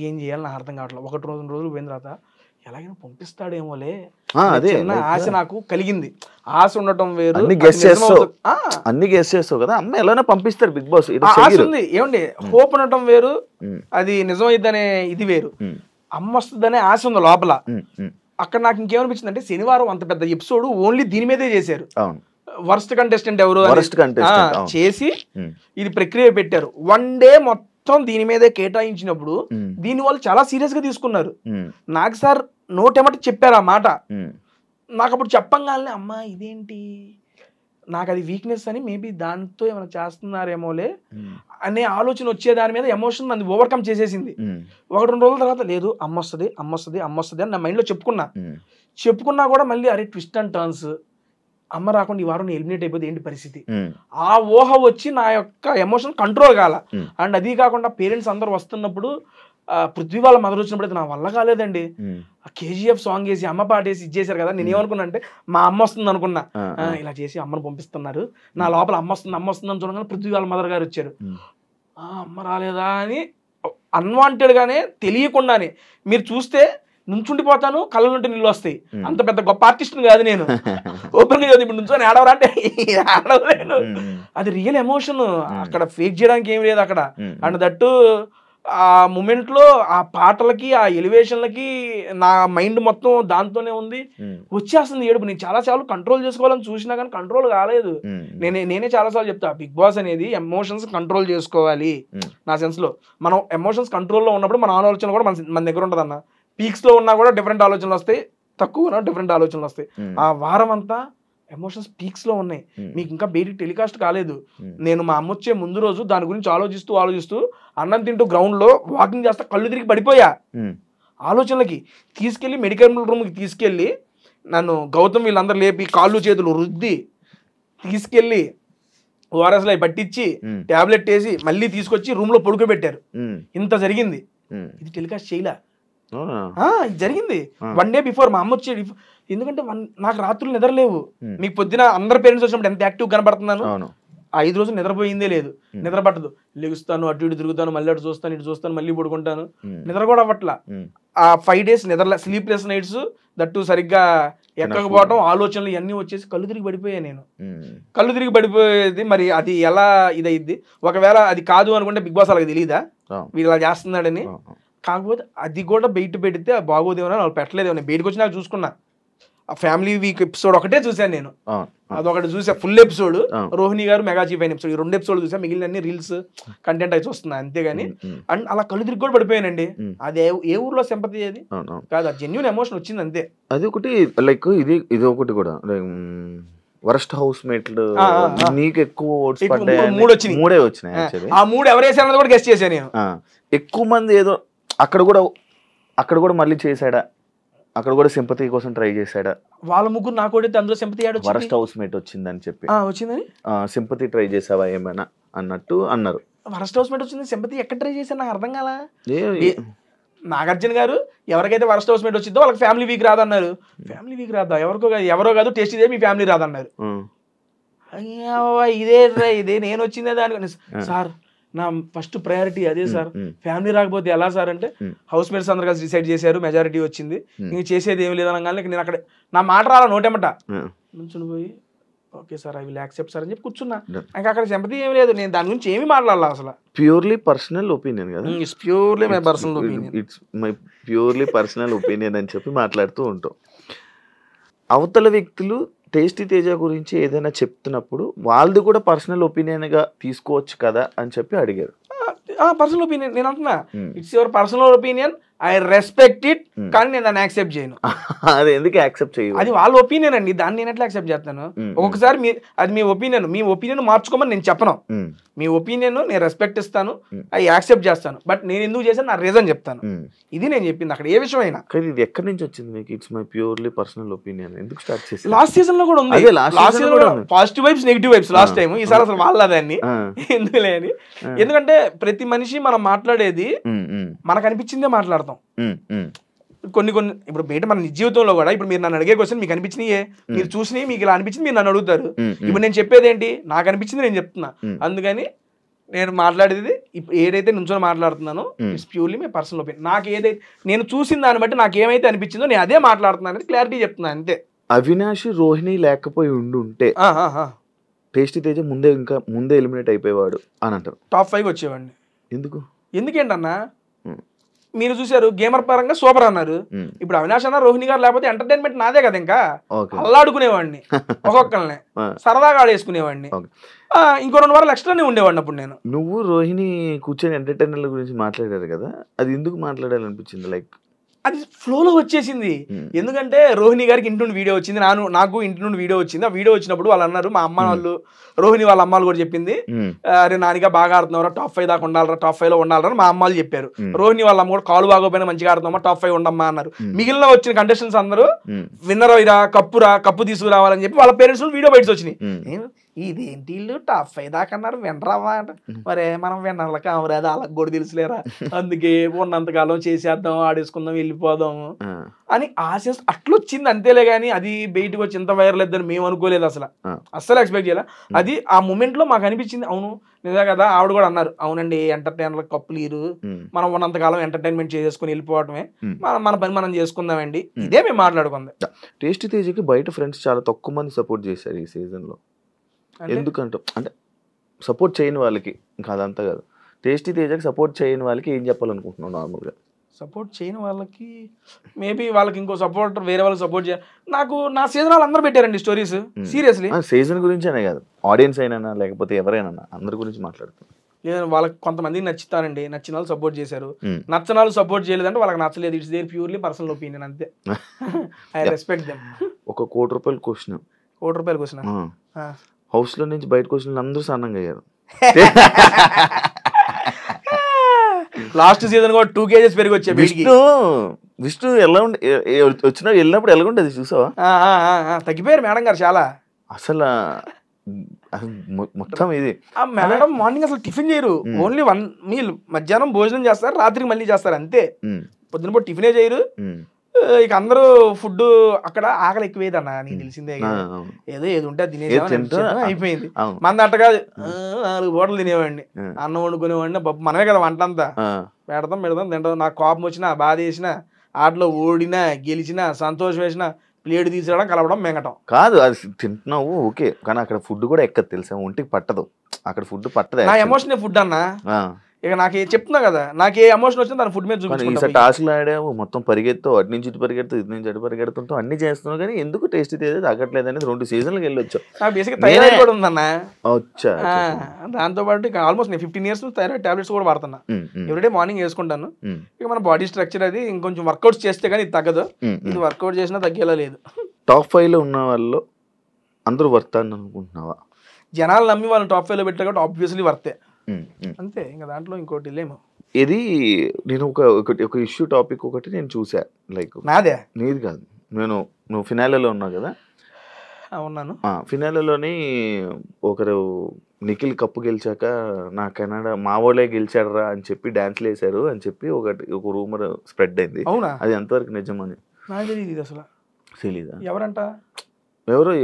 ఏం చేయాలి నాకు అర్థం కావట్లేదు. 1-2 రోజులు పోయిన తర్వాత ఎలాగైనా పంపిస్తాడేమోలే చిన్న ఆశ నాకు కలిగింది. ఆశ ఉండటం వేరు, అన్ని గెస్ చేస్తావు కదా, అమ్మ ఎలానే పంపిస్తారు బిగ్ బాస్, ఆశ ఉంది ఏమండి, హోప్ ఉండటం వేరు, అది నిజమైందనే ఇది వేరు. అమ్మ వస్తుందనే ఆశ ఉంది లోపల. అక్కడ నాకు ఇంకేమనిపించింది అంటే శనివారం అంత పెద్ద ఎపిసోడ్ ఓన్లీ దీని మీదే చేశారు. వర్స్ట్ కంటెస్టెంట్ ఎవరు చేసి ఇది ప్రక్రియ పెట్టారు. 1 day మొత్తం దీని మీదే కేటాయించినప్పుడు దీని వాళ్ళు చాలా సీరియస్ గా తీసుకున్నారు. నాకు సార్ నోటెమట చెప్పారు ఆ మాట. నాకు అప్పుడు చెప్పంగానే అమ్మా ఇదేంటి, నాకు అది వీక్నెస్ అని మేబీ దాంతో ఏమైనా చేస్తున్నారేమోలే అనే ఆలోచన వచ్చే దాని మీద ఎమోషన్ నన్ను ఓవర్కమ్ చేసేసింది. 1-2 రోజుల తర్వాత లేదు అమ్మ వస్తుంది అని నా మైండ్లో చెప్పుకున్నా కూడా మళ్ళీ అరే ట్విస్ట్ అండ్ టర్న్స్, అమ్మ రాకుండా ఈ వారం ఎలిమినేట్ అయిపోతే ఏంటి పరిస్థితి, ఆ ఊహ వచ్చి నా యొక్క ఎమోషన్ కంట్రోల్ కాల. అండ్ అది కాకుండా పేరెంట్స్ అందరు వస్తున్నప్పుడు పృథ్వీ వాళ్ళ మదర్ వచ్చినప్పుడు అయితే నా వల్ల కాలేదండి. KGF సాంగ్ వేసి అమ్మ పాట వేసి ఇచ్చేసారు కదా, నేను ఏమనుకున్నా అంటే మా అమ్మ వస్తుంది అనుకున్నా, ఇలా చేసి అమ్మను పంపిస్తున్నారు, నా లోపల అమ్మ వస్తుంది అని చూడగానే పృథ్వీ వాళ్ళ మదర్ గారు వచ్చారు. అమ్మ రాలేదా అని అన్వాంటెడ్ గానే తెలియకుండానే మీరు చూస్తే నుంచుండిపోతాను, కళ్ళ నుండి నీళ్ళు వస్తాయి. అంత పెద్ద గొప్ప ఆర్టిస్ట్ కాదు నేను, ఓపెన్ గా ఇప్పుడు నుంచొని ఆడవరా అంటే ఆడవలేను. అది రియల్ ఎమోషన్, అక్కడ ఫేక్ చేయడానికి ఏం లేదు అక్కడ. అండ్ దట్టు ఆ మూమెంట్ లో ఆ పాటలకి ఆ ఎలివేషన్లకి నా మైండ్ మొత్తం దాంతోనే ఉంది, వచ్చేస్తుంది ఏడుపు. నేను చాలా కంట్రోల్ చేసుకోవాలని చూసినా కానీ కంట్రోల్ కాలేదు. నేనే చాలాసార్లు చెప్తా బిగ్ బాస్ అనేది ఎమోషన్స్ కంట్రోల్ చేసుకోవాలి. నా సెన్స్ లో మనం ఎమోషన్స్ కంట్రోల్లో ఉన్నప్పుడు మన ఆలోచన కూడా మన దగ్గర ఉంటుంది అన్న. పీక్స్ లో ఉన్నా కూడా డిఫరెంట్ ఆలోచనలు వస్తాయి, తక్కువ ఉన్నా డిఫరెంట్ ఆలోచనలు వస్తాయి. ఆ వారం అంతా ఎమోషన్స్ పీక్స్ లో ఉన్నాయి, మీకు ఇంకా బయటికి టెలికాస్ట్ కాలేదు. నేను మా అమ్మ వచ్చే ముందు రోజు దాని గురించి ఆలోచిస్తూ అన్నం తింటూ గ్రౌండ్ లో వాకింగ్ చేస్తా కళ్ళు తిరిగి పడిపోయా. ఆలోచనలకి తీసుకెళ్లి మెడికల్ రూమ్కి తీసుకెళ్లి నన్ను గౌతమ్ వీళ్ళందరూ లేపి కాళ్ళు చేతులు రుద్ది తీసుకెళ్లి ఓఆర్ఎస్లో పట్టించి టాబ్లెట్ వేసి మళ్ళీ తీసుకొచ్చి రూమ్ లో పడుకోబెట్టారు. ఇంత జరిగింది, ఇది టెలికాస్ట్ చేయలే, ఇది జరిగింది 1 day బిఫోర్. మా అమ్మ వచ్చేది ఎందుకంటే నాకు రాత్రులు నిద్రలేవు. మీకు పొద్దున అందరు పేరెంట్స్ వచ్చినప్పుడు ఎంత యాక్టివ్ కనబడుతున్నాను, 5 రోజులు నిద్రపోయిందే లేదు, నిద్ర పట్టదు, లెగుస్తాను అటు ఇటు తిరుగుతాను, మళ్ళీ అటు చూస్తాను ఇటు చూస్తాను, మళ్ళీ పడుకుంటాను, నిద్ర కూడా అవ్వట్లా. ఆ 5 days నిద్ర స్లీప్లెస్ నైట్స్, దట్టు సరిగ్గా ఎక్కకపోవడం, ఆలోచనలు ఇవన్నీ వచ్చేసి కళ్ళు తిరిగి పడిపోయాను నేను. కళ్ళు తిరిగి పడిపోయేది మరి అది ఎలా ఇదైద్ది, ఒకవేళ అది కాదు అనుకుంటే బిగ్ బాస్ అలాగే తెలియదా వీళ్ళు ఇలా చేస్తున్నాడని. కాకపోతే అది కూడా బయట పెడితే బాగోదేమో వాళ్ళు పెట్టలేదేమో, బయటకు వచ్చి నాకు చూసుకున్నా. ఆ ఫ్యామిలీ వీక్ ఎపిసోడ్ ఒకటే చూసాను నేను, అదొకటి చూసా ఫుల్ ఎపిసోడ్, రోహిణి గారు మెగా చీఫ్ అయిన ఎపిసోడ్, ఈ 2 episodes చూసా, మిగిలిన అన్ని రీల్స్ కంటెంట్ అయితే వస్తున్నాయి అంతేగాని. అండ్ అలా కళ్ళు తిరిగి కూడా పడిపోయానండి. అది ఏ ఊర్లో సింపతి అది కాదు, అది జెన్యూన్ ఎమోషన్ వచ్చింది అంతే. అది ఒకటి లైక్ ఇది ఒకటి కూడా వరస్ట్ హౌస్ మేట్లు నీకు ఎక్కువ ఓట్స్ పడ్డాయి, 3 వచ్చినాయి. ఆ 3 ఎవరు వేసారన్నది కూడా గెస్ట్ చేశాను నేను. ఎక్కువ మంది ఏదో అక్కడ కూడా మళ్ళీ చేశాడా, అక్కడ కూడా సింపతి కోసం ట్రై చేశాడా, వాళ్ళ ముగ్గురు నాకు కూడా అందులో సింపతి వరస్ట్ హౌస్ మేట్ వచ్చిందని చెప్పి వచ్చిందని సింపతి ట్రై చేసావా ఏమైనా అన్నట్టు అన్నారు. వరస్ట్ హౌస్ మేట్ వచ్చింది, సింపతి ఎక్కడ ట్రై చేశాను నాకు అర్థం కాలా. నాగార్జున గారు ఎవరికైతే వరస్ట్ హౌస్ మేట్ వచ్చిందో వాళ్ళకి ఫ్యామిలీ వీక్ రాదన్నారు. ఫ్యామిలీ వీక్ రాదా, ఎవరో కాదు టేస్ట్ ఇదే మీ ఫ్యామిలీ రాదన్నారు. ఇదే నేను వచ్చిందే దాని సార్ నా ఫస్ట్ ప్రయారిటీ అదే సార్, ఫ్యామిలీ రాకపోతే ఎలా సార్ అంటే హౌస్ మేట్స్ అందరు కలిసి డిసైడ్ చేశారు, మెజారిటీ వచ్చింది, ఇంక చేసేది ఏమి లేదనగానే నేను అక్కడ నా మాట రాలా నోటేమట నుంచుని పోయి okay sir I will accept sir అని చెప్పి కూర్చున్నా. ఇంకా అక్కడ సింపతి ఏమి లేదు, నేను దాని గురించి ఏమి మాట్లాడాలి అసలు. ప్యూర్లీ పర్సనల్ ఒపీనియన్ కదా, it's purely my personal opinion, it's my purely personal opinion అని చెప్పి మాట్లాడుతూ ఉంటాం. అవతల వ్యక్తులు టేస్టీ తేజ గురించి ఏదైనా చెప్తున్నప్పుడు వాళ్ళది కూడా పర్సనల్ ఒపీనియన్ గా తీసుకోవచ్చు కదా అని చెప్పి అడిగారు. పర్సనల్ ఒపీనియన్ నేను అంటున్నా, it's your personal opinion, I respect it, కానీ నేను దాన్ని యాక్సెప్ట్ చేయను. అది ఎందుకు యాక్సెప్ట్ చేయను? అది వాళ్ళ ఒపీనియన్ అండి, దాన్ని నేను ఎట్లా యాక్సెప్ట్ చేస్తాను? ఒక్కొక్కసారి అది మీ ఒపీనియన్ మార్చుకోమని నేను చెప్పను. మీ ఒపీనియన్ నేను రెస్పెక్ట్ ఇస్తాను, అది యాక్సెప్ట్ చేస్తాను, బట్ నేను ఎందుకు చేశాను నా రీజన్ చెప్తాను. ఇది నేను చెప్పింది అక్కడ ఏ విషయం అయినా. కానీ ఇది ఎక్కడి నుంచి వచ్చింది మీకు? It's my purely personal opinion ఎందుకు స్టార్ట్ చేసి? లాస్ట్ సీజన్ లో కూడా ఉంది, లాస్ట్ సీజన్ లో positive vibes negative vibes last time. ఈసారి అసలు వాళ్ళదాన్ని ఎందుకులే అని, ఎందుకంటే ప్రతి మనిషి మనం మాట్లాడేది మనకు అనిపించిందే మాట్లాడతాం. కొన్ని ఇప్పుడు బయట మన నిజ జీవితంలో కూడా ఇప్పుడు మీరు నన్ను అడిగే క్వశ్చన్ మీకు అనిపించినయే, మీరు చూసినవి మీకు ఇలా అనిపించింది మీరు నన్ను అడుగుతారు. ఇప్పుడు నేను చెప్పేది ఏంటి, నాకు అనిపించింది నేను చెప్తున్నా. అందుకని నేను మాట్లాడేది ఇప్పుడు ఏదైతే నుంచొని మాట్లాడుతున్నానో it's purely my personal opinion. నాకు ఏదైతే నేను చూసిన దాన్ని బట్టి నాకు ఏమైతే అనిపించిందో నేను అదే మాట్లాడుతున్నాను అనేది క్లారిటీ చెప్తున్నాను అంతే. అవినాష్ రోహిణి లేకపోయి ఉండుంటే టేస్టీ తేజ ముందే ఎలిమినేట్ అయిపోయేవాడు అని అంటారు. టాప్ 5 వచ్చేవాడిని. ఎందుకేంటన్నా మీరు చూసారు గేమర్ పరంగా సూపర్ అన్నారు. ఇప్పుడు అవినాష్ అన్న రోహిణి గారు లేకపోతే ఎంటర్టైన్మెంట్ నాదే కదా, ఇంకా అల్లాడుకునేవాడిని, ఒక్కొక్కరిని సరదాగా ఆడేసుకునేవాడిని. ఇంకో 2 వారాలు ఎక్స్ట్రానే ఉండేవాడిని అప్పుడు నేను. నువ్వు రోహిణి కూర్చొని ఎంటర్టైనర్ల గురించి మాట్లాడారు కదా, అది ఎందుకు మాట్లాడాలనిపించింది? లైక్ అది ఫ్లోలో వచ్చేసింది. ఎందుకంటే రోహిణి గారికి ఇంటి నుండి వీడియో వచ్చింది, నాకు ఇంటి నుండి వీడియో వచ్చింది. ఆ వీడియో వచ్చినప్పుడు వాళ్ళు అన్నారు, మా అమ్మ వాళ్ళు రోహిణి వాళ్ళ అమ్మాలు కూడా చెప్పింది, అరే నానిగా బాగా ఆడుతున్నారా, టాప్ 5 దాకా ఉండాలరా, టాప్ 5 లో ఉండాలరా మా అమ్మాలు చెప్పారు. రోహిణి వాళ్ళ అమ్మ కూడా కాలు బాగోపోయినా మంచిగా ఆడుతున్నామా, టాప్ 5 ఉండమ్మా అన్నారు. మిగిలిన వచ్చిన కంటెస్టెంట్స్ అందరూ విన్నర్ అయిరా, కప్పు తీసుకురావాలని చెప్పి వాళ్ళ పేరెంట్స్ వీడియో బయట వచ్చినాయి. ఇదేంటి వీళ్ళు టాప్ 5 దాకా అన్నారు, వినరావా అంట. మరే మనం విన్నర్ల కామరాదు వాళ్ళకి కూడా తెలుసులేరా, అందుకే ఉన్నంతకాలం చేసేద్దాం, ఆడేసుకుందాం, వెళ్ళిపోదాము అని ఆశ అట్లొచ్చింది అంతేలే. కానీ అది బయటకు వచ్చి ఇంత వైరల్ అవుతుందని మేము అనుకోలేదు, అస్సలు ఎక్స్పెక్ట్ చేయాలి. అది ఆ మూమెంట్ లో మాకు అనిపించింది, అవును నిజా కదా. ఆవిడ కూడా అన్నారు, అవునండి ఎంటర్టైనర్ కప్పులు ఇరు, మనం ఉన్నంతకాలం ఎంటర్టైన్మెంట్ చేసేసుకుని వెళ్ళిపోవటమే, మన పని మనం చేసుకుందామండి, ఇదే మేము మాట్లాడుకుందాం. టేస్టీ తేజకి బయట ఫ్రెండ్స్ చాలా తక్కువ మంది సపోర్ట్ చేశారు ఈ సీజన్ లో. ఎందుకంటే అంటే సపోర్ట్ చేయని వాళ్ళకి ఇంకా అదంతా కాదు, టేస్టీ తేజకి సపోర్ట్ చేయని వాళ్ళకి ఏం చెప్పాలనుకుంటున్నావు? నార్మల్గా సపోర్ట్ చేయని వాళ్ళకి మేబీ వాళ్ళకి ఇంకో సపోర్ట్ వేరే వాళ్ళకి సపోర్ట్ చేయాలి. నాకు నా సీజన్ వాళ్ళు అందరూ పెట్టారండి స్టోరీస్, సీరియస్లీ. సీజన్ గురించి అనే కాదు, ఆడియన్స్ అయినా లేకపోతే ఎవరైనా అందరి గురించి మాట్లాడుతున్నారు. లేదా వాళ్ళకి కొంతమందికి నచ్చుతానండి, నచ్చిన వాళ్ళు సపోర్ట్ చేశారు, నచ్చని వాళ్ళు సపోర్ట్ చేయలేదంటే వాళ్ళకి నచ్చలేదు. It's their purely personal opinion అంతే. I respect them. ఒక ₹1,00,00,000 క్వశ్చన్, ₹1,00,00,000 క్వశ్చన్, హౌస్ లో నుంచి బయటకు వచ్చిన అందరూ సన్నంగా అయ్యారు. లాస్ట్ సీజన్ కూడా 2 kgs పెరిగి వచ్చే విష్ణు ఎలా ఉండే వచ్చినా వెళ్ళినప్పుడు ఎలా ఉండేది చూసావా? తగ్గిపోయారు మేడం గారు చాలా. అసలు మొత్తం ఇది మేడం మార్నింగ్ అసలు టిఫిన్ చేయరు, ఓన్లీ 1 మీల్, మధ్యాహ్నం భోజనం చేస్తారు, రాత్రికి మళ్ళీ చేస్తారు అంతే. పొద్దున పూట టిఫినే చేయరు. ఇక అందరూ ఫుడ్ అక్కడ ఆకలి ఎక్కువేదన్న, నీకు తెలిసిందే, ఏదో ఉంటే అయిపోయింది. మన అట్టగా 4 పూటలు తినేవాడిని, అన్నం వండుకునేవాడిని, మనమే కదా వంట అంతా, పెడతాం తింటాం. నాకు కోపం వచ్చినా, బాధ వేసినా, ఆటలో ఓడినా, గెలిచినా, సంతోషం వేసినా, ప్లేట్ తీసేయడం, కలవడం, మెంగటం కాదు. అది తింటున్నావు ఓకే, కానీ అక్కడ ఫుడ్ కూడా ఎక్కదు తెలుసా, ఒంటికి పట్టదు. అక్కడ ఫుడ్ పట్టదు. నా ఎమోషనే ఫుడ్ అన్న. ఇక నాకు చెప్తున్నా కదా, నాకు ఏ ఎమోషన్ వచ్చినా దాని ఫుడ్ మీద చూపించుకుంటా. టాస్క్లు ఆడావు, మొత్తం పరిగెత్తావు, అటు నుంచి ఇటు పరిగెడుతూ, ఇటు నుంచి అటు పరిగెడుతుంటావు, అన్ని చేస్తున్నావు, కానీ ఎందుకు టేస్ట్ తేజ తగ్గట్లేదు అనేది 2 సీజన్లకు వెళ్ళొచ్చు. బేసిక్ థైరాయిడ్ కూడా ఉందన్న. వచ్చా దాంతో పాటు ఇక ఆల్మోస్ట్ నేను 15 years థైరాయిడ్ టాబ్లెట్స్ కూడా వాడుతున్నా. ఎవ్రీడే మార్నింగ్ వేసుకుంటాను. ఇక మన బాడీ స్ట్రక్చర్ అది ఇంకొంచెం వర్కౌట్స్ చేస్తే కానీ ఇది తగ్గదు. ఇది వర్కౌట్ చేసినా తగ్గేలా లేదు. టాప్ 5 లో ఉన్న వాళ్ళు అందరూ వర్త్ అని అనుకుంటున్నావా? జనాలు నమ్మి వాళ్ళని టాప్ 5 లో పెట్టారు కాబట్టి ఆబ్వియస్లీ వర్తే అంతే. ఇంకా దాంట్లో ఇంకోటి లేము. ఇది నేను ఒక ఇష్యూ టాపిక్ ఒకటి నేను చూసా, లైక్ నాదే నీది కాదు, నువ్వు ఫినాలేలో ఉన్నావు కదా. ఉన్నాను. ఫినాలేలోని ఒకరు నిఖిల్ కప్పు గెలిచాక నా కెనడా మా వాళ్ళే గెలిచాడరా అని చెప్పి డాన్స్లు వేశారు అని చెప్పి ఒక రూమర్ స్ప్రెడ్ అయింది. అవునా? అది ఎంతవరకు నిజమని నాకు తెలియదు అసలు. తెలీదా? ఎవరంట?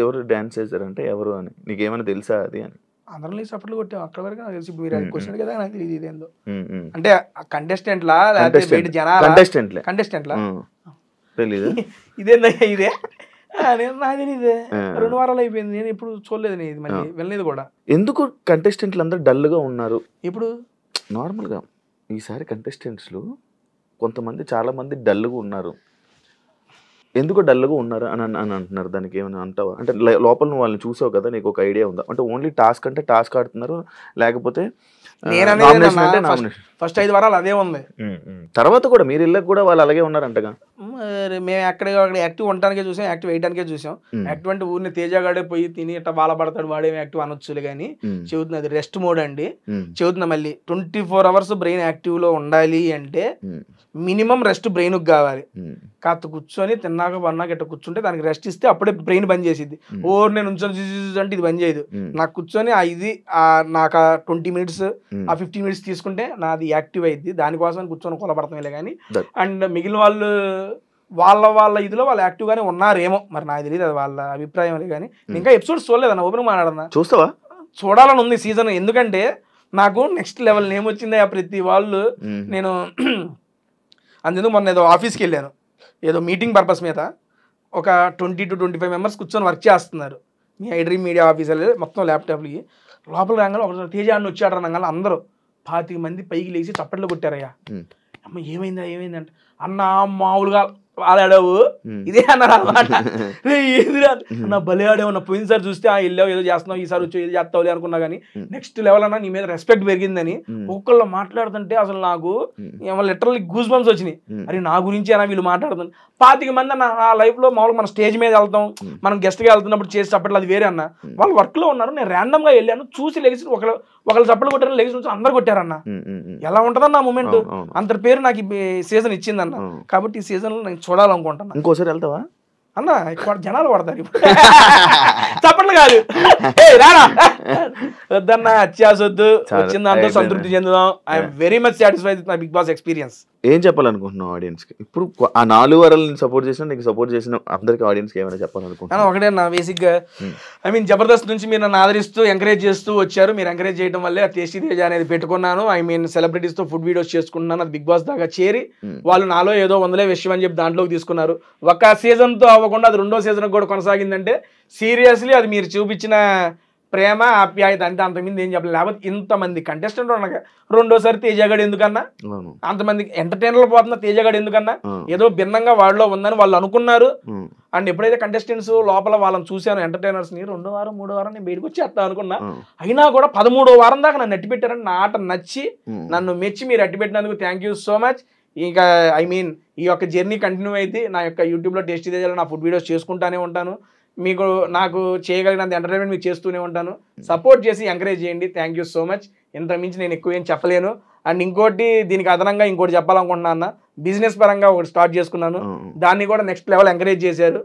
ఎవరు డాన్స్ చేశారంటే ఎవరు అని నీకేమైనా తెలుసా అది అని? అందరం లేచి అప్పట్లో కొట్టాం, అక్కడ వరకు నాకు తెలిసి. మీరు క్వశ్చన్ కదా, నాకు తెలియదు ఇదేందో. అంటే కంటెస్టెంట్లా లేకపోతే కంటెస్టెంట్లా తెలీదు. ఇదేందయ్యా ఇదే? నాకు తెలియదే. 2 వారాలు అయిపోయింది, నేను ఇప్పుడు చూడలేదు, ఇది మళ్ళీ వెళ్ళలేదు కూడా. ఎందుకు కంటెస్టెంట్లు అందరూ డల్ గా ఉన్నారు ఇప్పుడు? నార్మల్ గా ఈసారి కంటెస్టెంట్స్ కొంతమంది చాలా మంది డల్ గా ఉన్నారు. ఎందుకో డల్గా ఉన్నారు అని అంటున్నారు, దానికి ఏమైనా అంటావా? అంటే లోపల నువ్వు వాళ్ళని చూసావు కదా, నీకు ఒక ఐడియా ఉందా? అంటే ఓన్లీ టాస్క్ అంటే టాస్క్ ఆడుతున్నారు, లేకపోతే ఫస్ట్ 5 వారాలు అదే ఉంది, తర్వాత కూడా మీరు ఇళ్ళకి కూడా వాళ్ళు అలాగే ఉన్నారంటగా? మరి మేము ఎక్కడ యాక్టివ్ ఉండటానికే చూసాం, యాక్టివ్ వేయడానికే చూసాం. యాక్టివ్ అంటే ఊరిని తేజగాడే పోయి తిని ఇట్లా బాలపడతాడు వాడేమి యాక్టివ్ అనొచ్చులే కానీ చెబుతుంది అది రెస్ట్ మోడ్ అండి. చెబుతున్నా మళ్ళీ 24 hours బ్రెయిన్ యాక్టివ్ లో ఉండాలి అంటే మినిమం రెస్ట్ బ్రెయిన్ కావాలి. కాస్త కూర్చొని తిన్నాక పన్నాక ఇట్లా కూర్చుంటే దానికి రెస్ట్ ఇస్తే అప్పుడే బ్రెయిన్ బంద్ చేసిద్ది. ఓర్ నేను ఉంచొని అంటే ఇది బంద్ చేయదు. నాకు కూర్చొని ఇది నాకు 20 minutes 15 minutes తీసుకుంటే నాది యాక్టివ్ అయ్యిద్ది. దానికోసం కూర్చొని కొలబడతాంలే కానీ. అండ్ మిగిలిన వాళ్ళు వాళ్ళ ఇదిలో వాళ్ళు యాక్టివ్ గానే ఉన్నారేమో, మరి నాకు తెలియదు, అది వాళ్ళ అభిప్రాయం కానీ. ఇంకా ఎపిసోడ్స్ చూడలేదన్న, ఓపెన్ మాట్లాడన్నా. చూస్తావా? చూడాలని ఉంది సీజన్. ఎందుకంటే నాకు నెక్స్ట్ లెవెల్ నేమ్ వచ్చిందా ప్రతి వాళ్ళు. నేను అందుకు మొన్న ఏదో ఆఫీస్కి వెళ్ళాను, ఏదో మీటింగ్ పర్పస్ మీద. ఒక 20 to 25 members కూర్చొని వర్క్ చేస్తున్నారు. మీ ఐడ్రీమ్ మీడియా ఆఫీసర్ మొత్తం ల్యాప్టాప్లకి. లోపల రాగానే ఒక తేజ అన్న వచ్చాడు అనగానే అందరూ 25 మంది పైకి లేచి చప్పట్లు కొట్టారయ్యా. అమ్మ ఏమైందంటే అన్న మామూలుగా ఆడావు ఇదే అన్నారు అనమాట. ఏదిరా అన్న భలే ఆడావు అన్న, పోయినసారి చూస్తే వెళ్ళావు ఏదో చేస్తున్నావు, ఈసారి వచ్చి ఏదో చేస్తావులే అనుకున్నా కానీ నెక్స్ట్ లెవెల్ అన్న నీ మీద రెస్పెక్ట్ పెరిగిందని ఒక్కళ్ళు మాట్లాడుతుంటే అసలు నాకు లిటరల్లీ గూస్ బంప్స్ వచ్చినాయి. అరే నా గురించి అన్న వీళ్ళు మాట్లాడుతుంది. 25 మంది అన్న ఆ లైఫ్ లో మామూలుగా మన స్టేజ్ మీద వెళ్తాం, మనం గెస్ట్ గా వెళ్తున్నప్పుడు చేసి చప్పట్లు అది వేరే అన్న. వాళ్ళు వర్క్ లో ఉన్నారు, నేను ర్యాండమ్ గా వెళ్ళాను, చూసి లెగిసి ఒకళ్ళు చప్పట్లు కొట్టారు, లెగిసి నుంచి అందరు కొట్టారన్న. ఎలా ఉంటదన్న ఆ మూమెంట్, అంత పేరు నాకు ఈ సీజన్ ఇచ్చిందన్న. కాబట్టి ఈ సీజన్ లో నేను చూడాలనుకుంటున్నా. ఇంకోసారి వెళ్తావా అన్న? జనాలు పడతారు చప్పట్లు కాదు, వద్దన్న అత్యాసొద్దు, వచ్చిన దాంతో సంతృప్తి చెందుదాం. I'm very much satisfied with my big boss experience. ఏం చెప్పాలనుకుంటున్నావు ఆడియన్స్ కి? ఇప్పుడు ఆ 4 వారాలను సపోర్ట్ చేసిన నీకు సపోర్ట్ చేసిన అందరికి ఆడియన్స్ కి ఏమైనా చెప్పాలనుకుంటున్నాను? ఒకటే నా బేసిక్ గా జబర్దస్త్ నుంచి మీరు నన్ను ఆదరిస్తూ ఎంకరేజ్ చేస్తూ వచ్చారు. మీరు ఎంకరేజ్ చేయడం వల్లే టేస్టీ తేజ అనేది పెట్టుకున్నాను. సెలబ్రిటీస్ తో ఫుడ్ వీడియోస్ చేసుకుంటున్నాను. అది బిగ్ బాస్ దాకా చేరి వాళ్ళు నాలో ఏదో వందలే విషయం అని చెప్పి దాంట్లోకి తీసుకున్నారు. ఒక సీజన్ తో అవ్వకుండా అది 2వ సీజన్ కూడా కొనసాగిందంటే సీరియస్లీ అది మీరు చూపించిన ప్రేమ ఆప్యాయత అంటే అంతమంది ఏం చెప్పలేదు. లేకపోతే ఇంతమంది కంటెస్టెంట్ ఉండగా 2వసారి తేజగాడు ఎందుకన్నా, అంతమంది ఎంటర్టైనర్లు పోతున్నా తేజగాడు ఎందుకన్నా, ఏదో భిన్నంగా వాళ్ళలో ఉందని వాళ్ళు అనుకున్నారు. అండ్ ఎప్పుడైతే కంటెస్టెంట్స్ లోపల వాళ్ళని చూశాను ఎంటర్టైనర్స్ ని 2వ వారం 3వ వారం నేను బయటకు వచ్చేస్తా అనుకున్నా. అయినా కూడా 13వ వారం దాకా నన్ను అట్టి పెట్టారని నా ఆట నచ్చి నన్ను మెచ్చి మీరు అట్టి పెట్టినందుకు థ్యాంక్ యూ సో మచ్. ఇంకా ఈ యొక్క జర్నీ కంటిన్యూ అయితే నా యొక్క యూట్యూబ్లో టేస్టీ తేజలో నా ఫుడ్ వీడియోస్ చేసుకుంటానే ఉంటాను. మీకు నాకు చేయగలిగినంత ఎంటర్టైన్మెంట్ మీకు చేస్తూనే ఉంటాను. సపోర్ట్ చేసి ఎంకరేజ్ చేయండి. Thank you so much. ఇంత మించి నేను ఎక్కువ ఏం చెప్పలేను. అండ్ ఇంకోటి దీనికి అదనంగా ఇంకోటి చెప్పాలనుకుంటున్నా అన్న, బిజినెస్ పరంగా ఒకటి స్టార్ట్ చేసుకున్నాను. దాన్ని కూడా నెక్స్ట్ లెవెల్ ఎంకరేజ్ చేశారు.